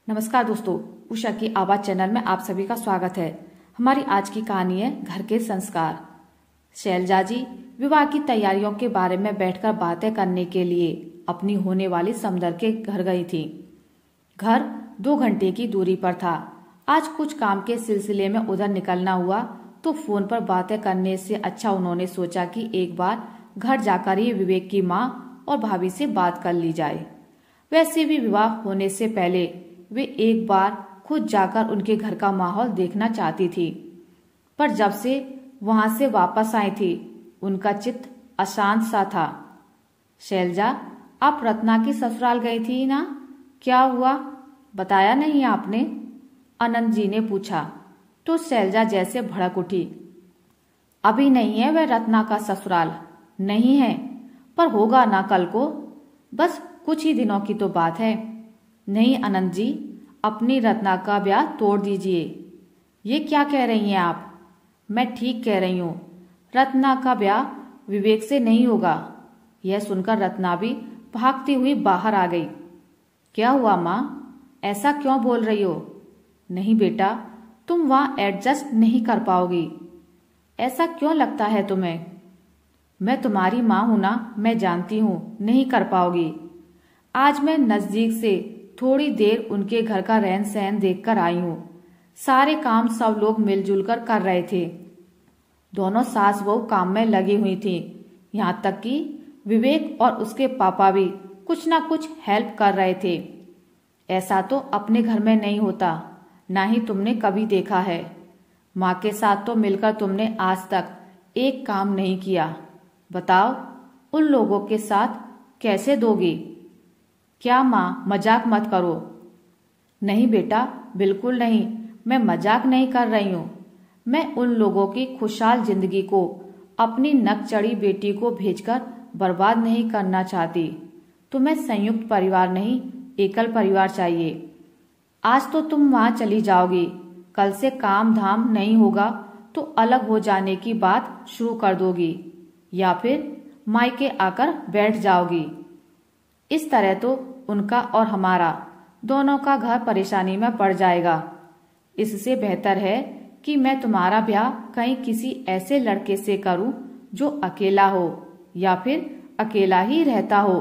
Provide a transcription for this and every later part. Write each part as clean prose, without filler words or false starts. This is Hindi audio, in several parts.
नमस्कार दोस्तों, उषा की आवाज चैनल में आप सभी का स्वागत है। हमारी आज की कहानी है घर के संस्कार। शैलजा जी विवाह की तैयारियों के बारे में बैठकर बातें करने के लिए अपनी होने वाली समधन के घर गई थी। घर 2 घंटे की दूरी पर था। आज कुछ काम के सिलसिले में उधर निकलना हुआ तो फोन पर बातें करने से अच्छा उन्होंने सोचा कि एक बार घर जाकर ही विवेक की माँ और भाभी से बात कर ली जाए। वैसे भी विवाह होने से पहले वे एक बार खुद जाकर उनके घर का माहौल देखना चाहती थी, पर जब से वहां से वापस आई थी उनका चित्त अशांत सा था। शैलजा, आप रत्ना की ससुराल गई थी ना? क्या हुआ, बताया नहीं आपने? आनंद जी ने पूछा तो शैलजा जैसे भड़क उठी। अभी नहीं है वह रत्ना का ससुराल, नहीं है, पर होगा ना कल को, बस कुछ ही दिनों की तो बात है। नहीं आनंद जी, अपनी रत्ना का ब्याह तोड़ दीजिए। ये क्या कह रही हैं आप? मैं ठीक कह रही हूँ, रत्ना का ब्याह विवेक से नहीं होगा। यह सुनकर रत्ना भी भागती हुई बाहर आ गई। क्या हुआ माँ, ऐसा क्यों बोल रही हो? नहीं बेटा, तुम वहां एडजस्ट नहीं कर पाओगी। ऐसा क्यों लगता है तुम्हें? मैं तुम्हारी माँ हूं ना, मैं जानती हूँ नहीं कर पाओगी। आज मैं नजदीक से थोड़ी देर उनके घर का रहन सहन देखकर आई हूँ। सारे काम सब लोग मिलजुल कर रहे थे। दोनों सास बहू काम में लगी हुई थी। यहाँ तक कि विवेक और उसके पापा भी कुछ ना कुछ हेल्प कर रहे थे। ऐसा तो अपने घर में नहीं होता, ना ही तुमने कभी देखा है। माँ के साथ तो मिलकर तुमने आज तक एक काम नहीं किया। बताओ, उन लोगों के साथ कैसे दोगी? क्या माँ, मजाक मत करो। नहीं बेटा, बिल्कुल नहीं, मैं मजाक नहीं कर रही हूँ। मैं उन लोगों की खुशहाल जिंदगी को अपनी नक चढ़ी बेटी को भेजकर बर्बाद नहीं करना चाहती। तुम्हें संयुक्त परिवार नहीं, एकल परिवार चाहिए। आज तो तुम वहां चली जाओगी, कल से काम धाम नहीं होगा तो अलग हो जाने की बात शुरू कर दोगी, या फिर मायके आकर बैठ जाओगी। इस तरह तो उनका और हमारा दोनों का घर परेशानी में पड़ जाएगा। इससे बेहतर है कि मैं तुम्हारा ब्याह कहीं किसी ऐसे लड़के से करूं जो अकेला हो या फिर अकेला ही रहता हो,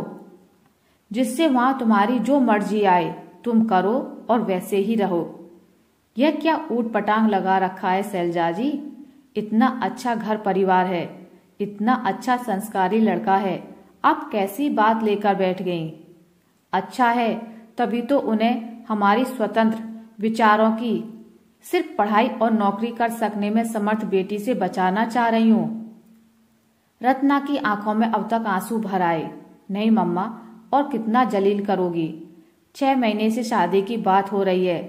जिससे वहां तुम्हारी जो मर्जी आए तुम करो और वैसे ही रहो। यह क्या ऊट पटांग लगा रखा है शैलजा जी? इतना अच्छा घर परिवार है, इतना अच्छा संस्कारी लड़का है, आप कैसी बात लेकर बैठ गईं? अच्छा है, तभी तो उन्हें हमारी स्वतंत्र विचारों की, सिर्फ पढ़ाई और नौकरी कर सकने में समर्थ बेटी से बचाना चाह रही हूँ। रत्ना की आंखों में अब तक आंसू भर आए। नहीं मम्मा, और कितना जलील करोगी? 6 महीने से शादी की बात हो रही है,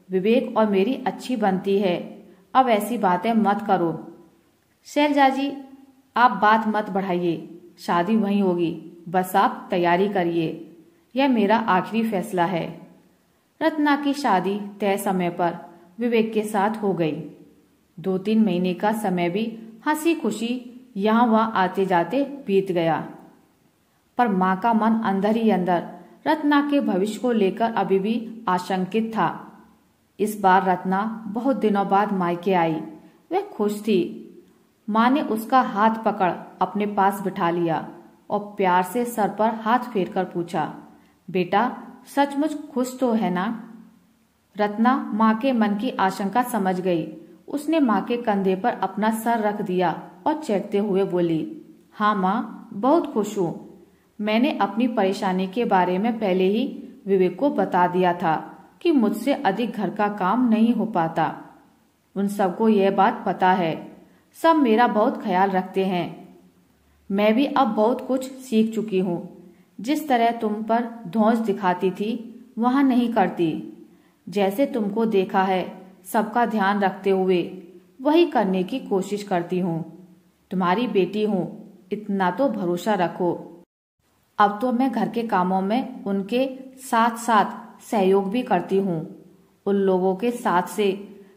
विवेक और मेरी अच्छी बनती है, अब ऐसी बातें मत करो। शैलजा जी, आप बात मत बढ़ाइए, शादी वहीं होगी, बस आप तैयारी करिए, यह मेरा आखिरी फैसला है। रत्ना की शादी तय समय पर विवेक के साथ हो गई। 2-3 महीने का समय भी हंसी खुशी यहाँ वहां आते जाते बीत गया, पर माँ का मन अंदर ही अंदर रत्ना के भविष्य को लेकर अभी भी आशंकित था। इस बार रत्ना बहुत दिनों बाद मायके आई। वह खुश थी। माँ ने उसका हाथ पकड़ अपने पास बिठा लिया और प्यार से सर पर हाथ फेरकर पूछा, बेटा सचमुच खुश तो है ना? रत्ना माँ के मन की आशंका समझ गई। उसने माँ के कंधे पर अपना सर रख दिया और चेखते हुए बोली, हाँ माँ, बहुत खुश हूँ। मैंने अपनी परेशानी के बारे में पहले ही विवेक को बता दिया था कि मुझसे अधिक घर का काम नहीं हो पाता। उन सबको यह बात पता है, सब मेरा बहुत ख्याल रखते हैं। मैं भी अब बहुत कुछ सीख चुकी हूँ। जिस तरह तुम पर धौंस दिखाती थी वहां नहीं करती। जैसे तुमको देखा है सबका ध्यान रखते हुए वही करने की कोशिश करती हूँ। तुम्हारी बेटी हूँ, इतना तो भरोसा रखो। अब तो मैं घर के कामों में उनके साथ साथ सहयोग भी करती हूँ। उन लोगों के साथ से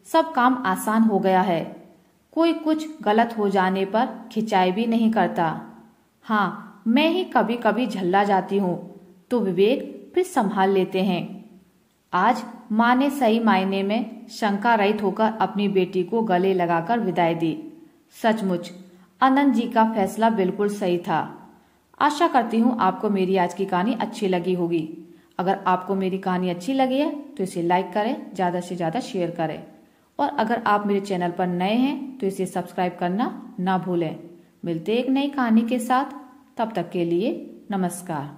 सब काम आसान हो गया है। कोई कुछ गलत हो जाने पर खिंचाई भी नहीं करता। हाँ, मैं ही कभी कभी झल्ला जाती हूँ तो विवेक फिर संभाल लेते हैं। आज माँ ने सही मायने में शंका रहित होकर अपनी बेटी को गले लगाकर विदाई दी। सचमुच आनंद जी का फैसला बिल्कुल सही था। आशा करती हूँ आपको मेरी आज की कहानी अच्छी लगी होगी। अगर आपको मेरी कहानी अच्छी लगी है तो इसे लाइक करें, ज़्यादा से ज़्यादा शेयर करें और अगर आप मेरे चैनल पर नए हैं तो इसे सब्सक्राइब करना ना भूलें। मिलते एक नई कहानी के साथ, तब तक के लिए नमस्कार।